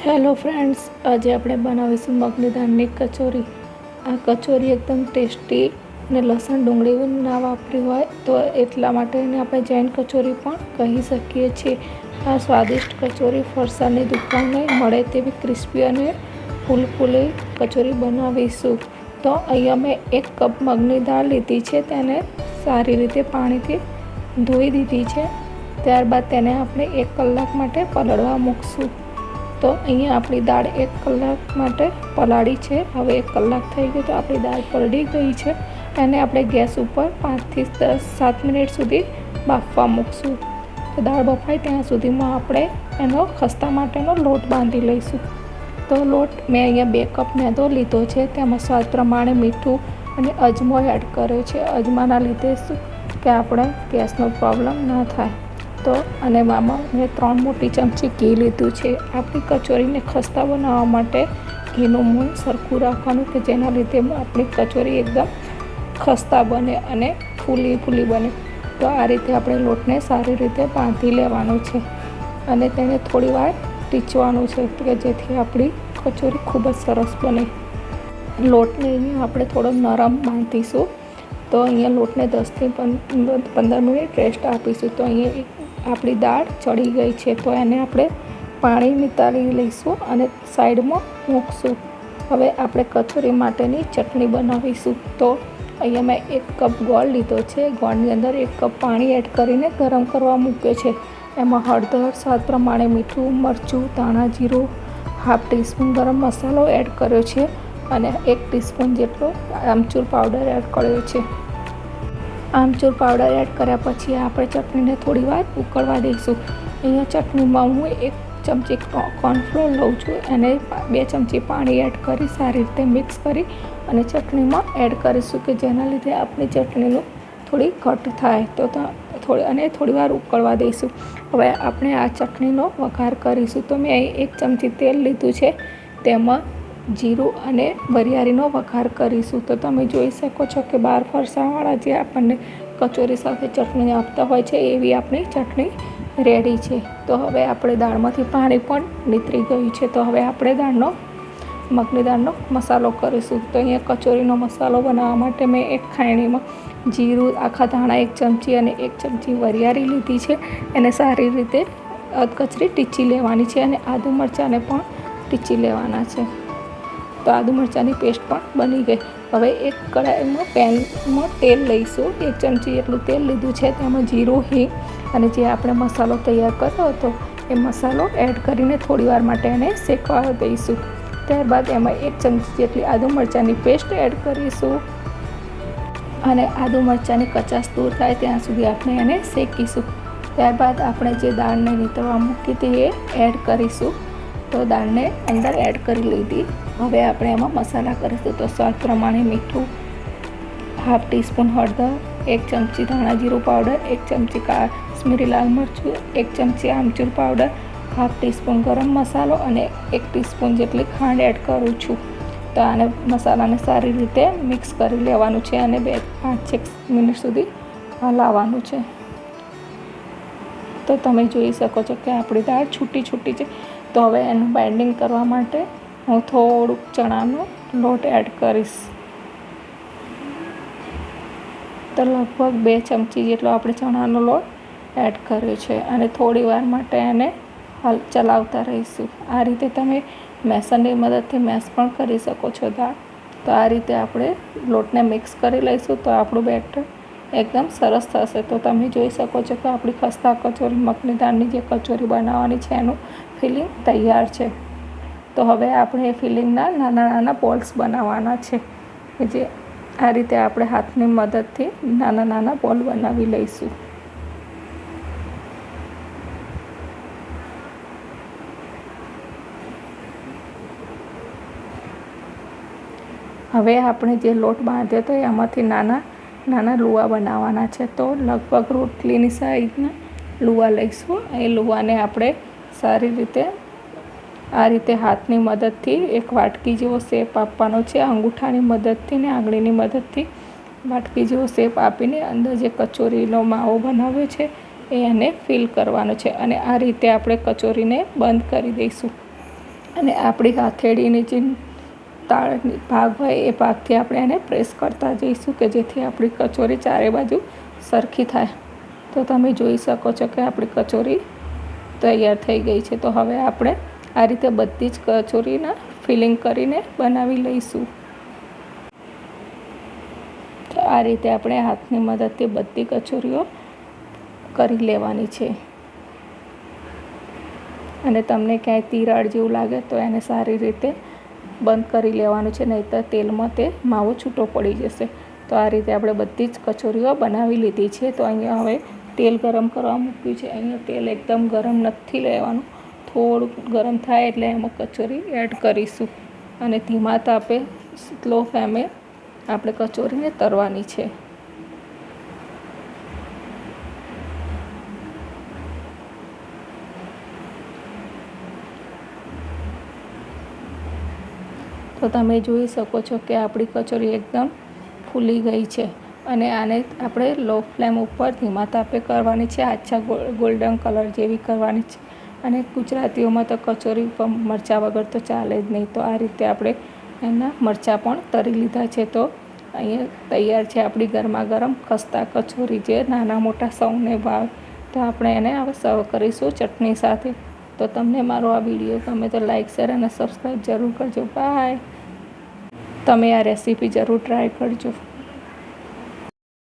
Hello friends, આજે આપણે બનાવીશું મગની દાળની કચોરી. આ કચોરી એકદમ ટેસ્ટી અને લસણ ડુંગળી ના વાપરી હોય તો એટલા માટે એને આપણે જૈન કચોરી પણ કહી શકીએ છીએ. આ સ્વાદિષ્ટ કચોરી ફરસાણની દુકાને મળે તેવી ક્રિસ્પી અને ફૂલફૂલી કચોરી બનાવીશું. તો અહીંયા મેં 1 કપ મગની દાળ લીધી છે. તેને સારી રીતે પાણીથી ધોઈ દીધી છે. ત્યારબાદ તેને આપણે 1 કલાક માટે પલળવા મૂકશું. તો અહીંયા આપણી દાળ 1 કલાક માટે પલાળી છે. હવે 1 કલાક થઈ ગઈ તો આપણી દાળ પલળી ગઈ છે. એને આપણે ગેસ ઉપર 5 થી 7 મિનિટ સુધી બાફવા મૂકશું. તો દાળ બફાય ત્યાં સુધીમાં આપણે એનો ખસ્તા માટેનો લોટ બાંધી લઈશું. તો લોટ મેં અહીંયા 2 કપ મેદો લીધો છે. તેમાં સ્વાદ પ્રમાણે મીઠું અને અજમો એડ કર્યો છે. અજમાના લીધે શું કે આપણે ગેસનો પ્રોબ્લેમ ન થાય. તો અને આમાં મેં 3 મોટી ચમચી ઘી લીધું છે. આપણી કચોરીને ખસ્તા બનાવવા માટે ઘીનું મૂન સરખું રાખવાનું કે જેના લીધે આપણી કચોરી એકદમ ખસ્તા બને અને ફૂલી બને. તો આ રીતે આપણે લોટને સારી રીતે બાંધી લેવાનો છે અને તેને થોડી વાર ટીચવાનું છે કે જેથી આપણી કચોરી ખૂબ જ સરસ બને. લોટને અહીંયા આપણે થોડો નરમ બાંધીશું. તો અહીંયા લોટને 10 થી 15 મિનિટ રેસ્ટ આપીશું. તો અહીંયા આપણી દાળ ચડી ગઈ છે. તો એને આપણે પાણી નિતારી લઈશું અને સાઈડમાં મૂકશું. હવે આપણે કચોરી માટેની ચટણી બનાવીશું. તો અહીંયા મેં 1 કપ ગોળ લીધો છે. ગોળની અંદર 1 કપ પાણી એડ કરીને ગરમ કરવા મૂક્યો છે. એમાં હળદર, સ્વાદ પ્રમાણે મીઠું, મરચું, ધાણા જીરું, ½ ટીસ્પૂન ગરમ મસાલો એડ કર્યો છે અને 1 ટીસ્પૂન જેટલો આમચૂર પાવડર એડ કર્યો છે. આમચૂર પાવડર એડ કર્યા પછી આપણે ચટણીને થોડી વાર ઉકળવા દઈશું. અહીંયા ચટણીમાં હું 1 ચમચી કોર્નફ્લોર લઉં છું. એને 2 ચમચી પાણી એડ કરી સારી રીતે મિક્સ કરી અને ચટણીમાં એડ કરીશું કે જેના લીધે આપણી ચટણીનું થોડી ઘટ થાય. તો થોડી વાર ઉકળવા દઈશું. હવે આપણે આ ચટણીનો વઘાર કરીશું. તો મેં 1 ચમચી તેલ લીધું છે. તેમાં જીરું અને વરિયાળીનો વઘાર કરીશું. તો તમે જોઈ શકો છો કે બહાર ફરસાણવાળા જે આપણને કચોરી સાથે ચટણી આપતા હોય છે એવી આપણી ચટણી રેડી છે. તો હવે આપણે દાળમાંથી પાણી પણ નીતરી ગયું છે. તો હવે આપણે મગની દાળનો મસાલો કરીશું. તો અહીંયા કચોરીનો મસાલો બનાવવા માટે મેં 1 ખાયણીમાં જીરું, આખા ધાણા 1 ચમચી અને 1 ચમચી વરિયાળી લીધી છે. એને સારી રીતે અધકચરી ટીચી લેવાની છે અને આદુ મરચાંને પણ ટીચી લેવાના છે. તો આદુ મરચાંની પેસ્ટ પણ બની ગઈ. હવે 1 કડાઈમાં પેનમાં તેલ લઈશું. 1 ચમચી જેટલું તેલ લીધું છે. તેમાં જીરું, હિંગ અને જે આપણે મસાલો તૈયાર કર્યો હતો એ મસાલો એડ કરીને થોડીવાર માટે એને શેકવા દઈશું. ત્યારબાદ એમાં 1 ચમચી જેટલી આદુ મરચાંની પેસ્ટ એડ કરીશું અને આદુ મરચાંની કચાશ દૂર થાય ત્યાં સુધી આપણે એને શેકીશું. ત્યારબાદ આપણે જે દાળને નીતરવા મૂકી હતી એ એડ કરીશું. તો દાળને અંદર એડ કરી લીધી. હવે આપણે એમાં મસાલા કરીશું. તો સ્વાદ પ્રમાણે મીઠું, ½ ટીસ્પૂન હળદર, 1 ચમચી ધાણા જીરું પાવડર, 1 ચમચી કાશ્મીરી લાલ મરચું, 1 ચમચી આમચૂર પાવડર, ½ ટીસ્પૂન ગરમ મસાલો અને 1 ટીસ્પૂન જેટલી ખાંડ એડ કરું છું. તો આને મસાલાને સારી રીતે મિક્સ કરી લેવાનું છે અને 5-6 મિનિટ સુધી હલાવવાનું છે. તો તમે જોઈ શકો છો કે આપણી દાળ છૂટી છે. તો હવે એનું બાઇન્ડિંગ કરવા માટે હું થોડુંક ચણાનો લોટ એડ કરીશ. તો લગભગ 2 ચમચી જેટલો આપણે ચણાનો લોટ એડ કર્યો છે અને થોડી વાર માટે એને ચલાવતા રહીશું. આ રીતે તમે મેસરની મદદથી મેશ પણ કરી શકો છો દાળ. તો આ રીતે આપણે લોટને મિક્સ કરી લઈશું. તો આપણું બેટર એકદમ સરસ થશે. તો તમે જોઈ શકો છો કે આપણી ખસ્તા કચોરી મગની દાળની જે કચોરી બનાવવાની છે એનું ફિલિંગ તૈયાર છે. તો હવે આપણે એ ફિલિંગના નાના બોલ્સ બનાવવાના છે કે જે આ રીતે આપણે હાથની મદદથી નાના બોલ બનાવી લઈશું. હવે આપણે જે લોટ બાંધ્યો હતો એમાંથી નાના લુવા બનાવવાના છે. તો લગભગ રોટલીની સાઈઝના લુવા લઈશું. એ લુવાને આપણે સારી રીતે આ રીતે હાથની મદદથી એક વાટકી જેવો શેપ આપવાનો છે. અંગૂઠાની મદદથી ને આંગળીની મદદથી વાટકી જેવો શેપ આપીને અંદર જે કચોરીનો માવો બનાવ્યો છે એને ફિલ કરવાનો છે અને આ રીતે આપણે કચોરીને બંધ કરી દઈશું. અને આપણી હથેળીની જે તાળની ભાગ હોય એ ભાગથી આપણે એને પ્રેસ કરતા જઈશું કે જેથી આપણી કચોરી ચારે બાજુ સરખી થાય. તો તમે જોઈ શકો છો કે આપણી કચોરી તૈયાર થઈ ગઈ છે. તો હવે આપણે આ રીતે બધી જ કચોરીના ફિલિંગ કરીને બનાવી લઈશું. તો આ રીતે આપણે હાથની મદદથી બધી કચોરીઓ કરી લેવાની છે. અને તમને ક્યાંય તિરાડ જેવું લાગે તો એને સારી રીતે બંધ કરી લેવાનું છે, નહીંતર તેલમાં તે માવો છૂટો પડી જશે. તો આ રીતે આપણે બધી જ કચોરીઓ બનાવી લીધી છે. તો અહીંયા હવે તેલ ગરમ કરવા મૂક્યું છે. અહીંયા તેલ એકદમ ગરમ નથી લેવાનું, થોડું ગરમ થાય એટલે એમાં કચોરી એડ કરીશું અને ધીમા તાપે સ્લો ફ્લેમે આપણે કચોરીને તળવાની છે. તો તમે જોઈ શકો છો કે આપણી કચોરી એકદમ ફૂલી ગઈ છે અને આને આપણે લો ફ્લેમ ઉપર ધીમા તાપે કરવાની છે. આછા ગોલ્ડન કલર જેવી કરવાની છે. અને ગુજરાતીઓમાં તો કચોરી ઉપર મરચાં વગર તો ચાલે જ નહીં. તો આ રીતે આપણે એના મરચાં પણ તળી લીધા છે. તો અહીંયા તૈયાર છે આપણી ગરમા ગરમ ખસ્તા કચોરી, જે નાના મોટા સૌને ભાવે. તો આપણે એને હવે સર્વ કરીશું ચટણી સાથે. તો તમને મારો આ વિડીયો ગમે તો લાઈક, શેર અને સબસ્ક્રાઈબ જરૂર કરજો. બાય. તમે આ રેસીપી જરૂર ટ્રાય કરજો.